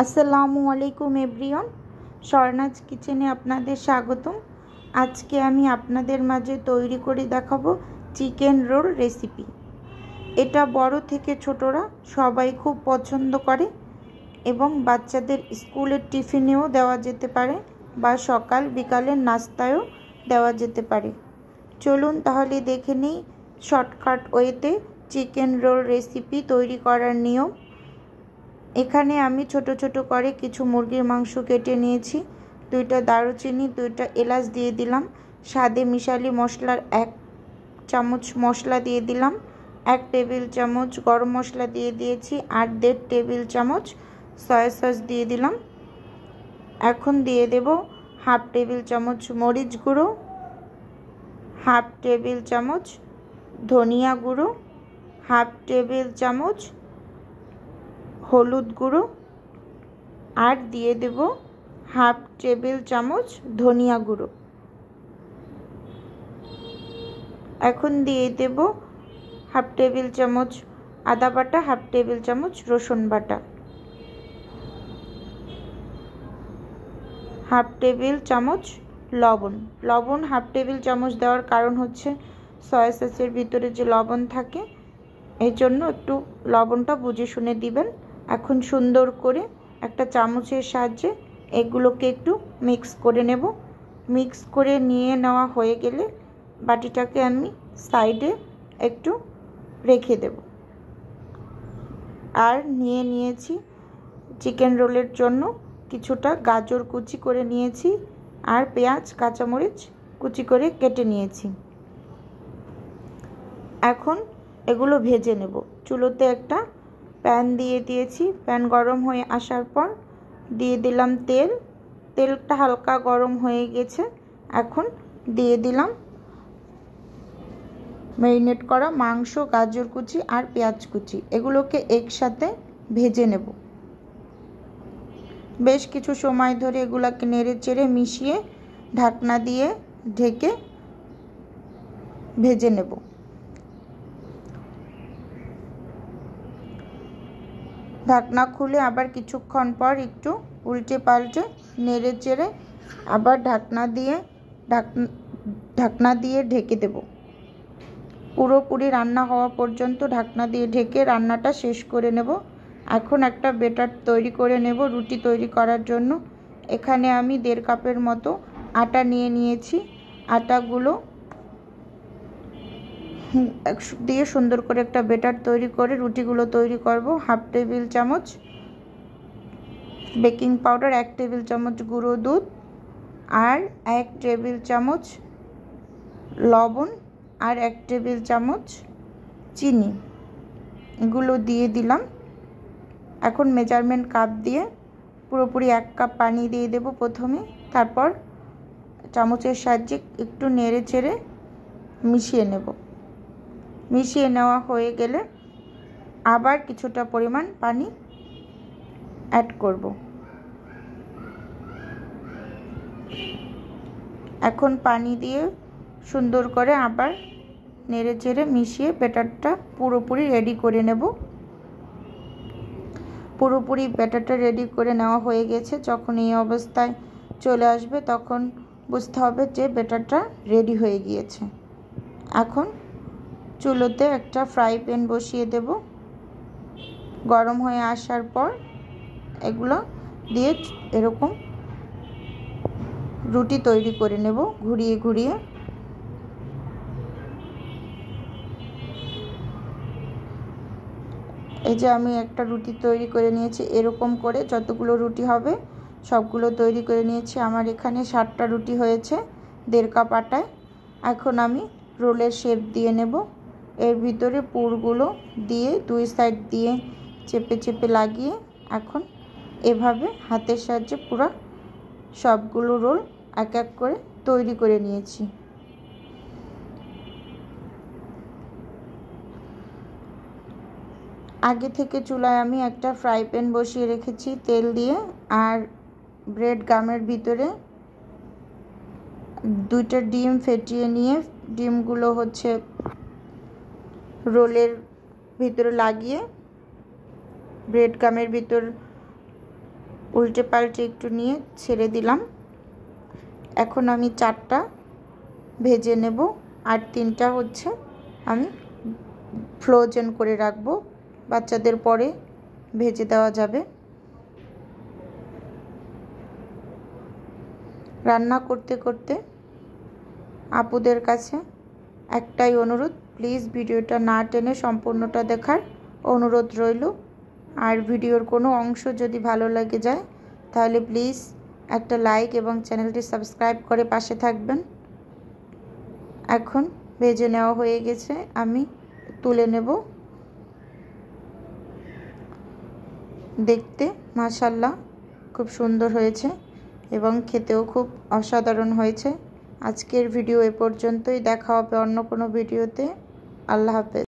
আসসালামু আলাইকুম এভরিওয়ান, স্বর্ণাজ কিচেনে আপনাদের স্বাগতম। আজকে আমি আপনাদের মাঝে তৈরি করে দেখাবো চিকেন রোল রেসিপি। এটা বড় থেকে ছোটরা সবাই খুব পছন্দ করে এবং বাচ্চাদের স্কুলের টিফিনেও দেওয়া যেতে পারে বা সকাল বিকালের নাস্তায়ও দেওয়া যেতে পারে। চলুন তাহলে দেখে নিই শর্টকাট ওয়েতে চিকেন রোল রেসিপি তৈরি করার নিয়ম। এখানে আমি ছোট ছোট করে কিছু মুরগির মাংস কেটে নিয়েছি। 2টা দারুচিনি, 2টা এলাচ দিয়ে দিলাম। স্বাদে মিশালি মশলার 1 চামচ মশলা দিয়ে দিলাম। 1 টেবিল চামচ গরম মশলা দিয়ে দিয়েছি আর 1.5 টেবিল চামচ সয়া সস দিয়ে দিলাম। এখন দিয়ে দেব 1/2 টেবিল চামচ মরিচ গুঁড়ো, 1/2 টেবিল চামচ ধনিয়া গুঁড়ো, 1/2 টেবিল চামচ হলুদ গুঁড়ো আর দিয়ে দেব 1/2 টেবিল চামচ ধনিয়া গুঁড়ো। এখন দিয়ে দেব 1/2 টেবিল চামচ আদা বাটা, 1/2 টেবিল চামচ রসুন বাটা, 1/2 টেবিল চামচ লবণ। 1/2 টেবিল চামচ দেওয়ার কারণ হচ্ছে সয়া সসের ভিতরে যে লবণ থাকে, এই জন্য একটু লবণটা বুঝে শুনে দিবেন। এখন সুন্দর করে একটা চামচের সাহায্যে এগুলোকে একটু মিক্স করে নেব। মিক্স করে নিয়ে নেওয়া হয়ে গেলে বাটিটাকে আমি সাইডে একটু রেখে দেব। আর নিয়েছি চিকেন রোলের জন্য কিছুটা গাজর কুচি করে নিয়েছি আর পেঁয়াজ কাঁচামরিচ কুচি করে কেটে নিয়েছি। এখন এগুলো ভেজে নেব। চুলোতে একটা প্যান দিয়ে দিয়েছি। প্যান গরম হয়ে আসার পর দিয়ে দিলাম তেল। তেলটা হালকা গরম হয়ে গেছে। এখন দিয়ে দিলাম ম্যারিনেট করা মাংস, গাজর কুচি আর পেঁয়াজ কুচি। এগুলোকে একসাথে ভেজে নেব। বেশ কিছু সময় ধরে এগুলোকে নেড়ে চেড়ে মিশিয়ে ঢাকনা দিয়ে ঢেকে ভেজে নেব। ঢাকনা খুলে আবার কিছুক্ষণ পর একটু উল্টে পাল্টে নেড়ে চেড়ে আবার ঢাকনা দিয়ে ঢেকে দেব। পুরোপুরি রান্না হওয়া পর্যন্ত ঢাকনা দিয়ে ঢেকে রান্নাটা শেষ করে নেব। এখন একটা ব্যাটার তৈরি করে নেব রুটি তৈরি করার জন্য। এখানে আমি 1.5 কাপের মতো আটা নিয়েছি। আটাগুলো দিয়ে সুন্দর করে একটা ব্যাটার তৈরি করে রুটিগুলো তৈরি করব। 1/2 টেবিল চামচ বেকিং পাউডার, 1 টেবিল চামচ গুঁড়ো দুধ আর 1 টেবিল চামচ লবণ আর 1 টেবিল চামচ চিনি, এগুলো দিয়ে দিলাম। এখন মেজারমেন্ট কাপ দিয়ে পুরোপুরি 1 কাপ পানি দিয়ে দেব প্রথমে। তারপর চামচের সাহায্যে একটু নেড়ে চেড়ে মিশিয়ে নেব। মিশিয়ে নেওয়া হয়ে গেলে আবার কিছুটা পরিমাণ পানি অ্যাড করব। এখন পানি দিয়ে সুন্দর করে আবার নেড়ে চেড়ে মিশিয়ে ব্যাটারটা পুরোপুরি রেডি করে নেব। পুরোপুরি ব্যাটারটা রেডি করে নেওয়া হয়ে গেছে। যখন এই অবস্থায় চলে আসবে তখন বুঝতে হবে যে ব্যাটারটা রেডি হয়ে গিয়েছে। এখন চুলোতে একটা ফ্রাই প্যান বসিয়ে দেব। গরম হয়ে আসার পর এগুলো দিয়ে এরকম রুটি তৈরি করে নেব ঘুরিয়ে ঘুরিয়ে। এই যে আমি একটা রুটি তৈরি করে নিয়েছি। এরকম করে যতগুলো রুটি হবে সবগুলো তৈরি করে নিয়েছি। আমার এখানে 60টা রুটি হয়েছে 1.5 কাপ আটায়। এখন আমি রোলের শেপ দিয়ে নেব। এর ভিতরে পুরগুলো দিয়ে 2 সাইড দিয়ে চেপে চেপে লাগিয়ে এখন এভাবে হাতের সাহায্যে পুরো সবগুলো রোল এক এক করে তৈরি করে নিয়েছি। আগে থেকে চুলায় আমি একটা ফ্রাই প্যান বসিয়ে রেখেছি তেল দিয়ে, আর ব্রেড গামের ভিতরে 2টা ডিম ফেটিয়ে নিয়ে ডিমগুলো হচ্ছে রোলের ভিতরে লাগিয়ে ব্রেড গামের ভিতর উল্টে পাল্টে একটু নিয়ে ছেড়ে দিলাম। এখন আমি 4টা ভেজে নেব, আর 3টা হচ্ছে আমি ফ্রোজেন করে রাখবো, বাচ্চাদের পরে ভেজে দেওয়া যাবে। রান্না করতে করতে আপুদের কাছে একটাই অনুরোধ, প্লিজ ভিডিওটা না টেনে সম্পূর্ণটা দেখার অনুরোধ রইল। আর ভিডিওর কোনো অংশ যদি ভালো লাগে যায় তাহলে প্লিজ একটা লাইক এবং চ্যানেলটি সাবস্ক্রাইব করে পাশে থাকবেন। এখন ভেজে নেওয়া হয়ে গেছে, আমি তুলে নেব। দেখতে মাশাআল্লাহ খুব সুন্দর হয়েছে এবং খেতেও খুব অসাধারণ হয়েছে। আজকের ভিডিও এ পর্যন্তই, দেখা হবে অন্য কোনো ভিডিওতে। আল্লাহ হাফেজ।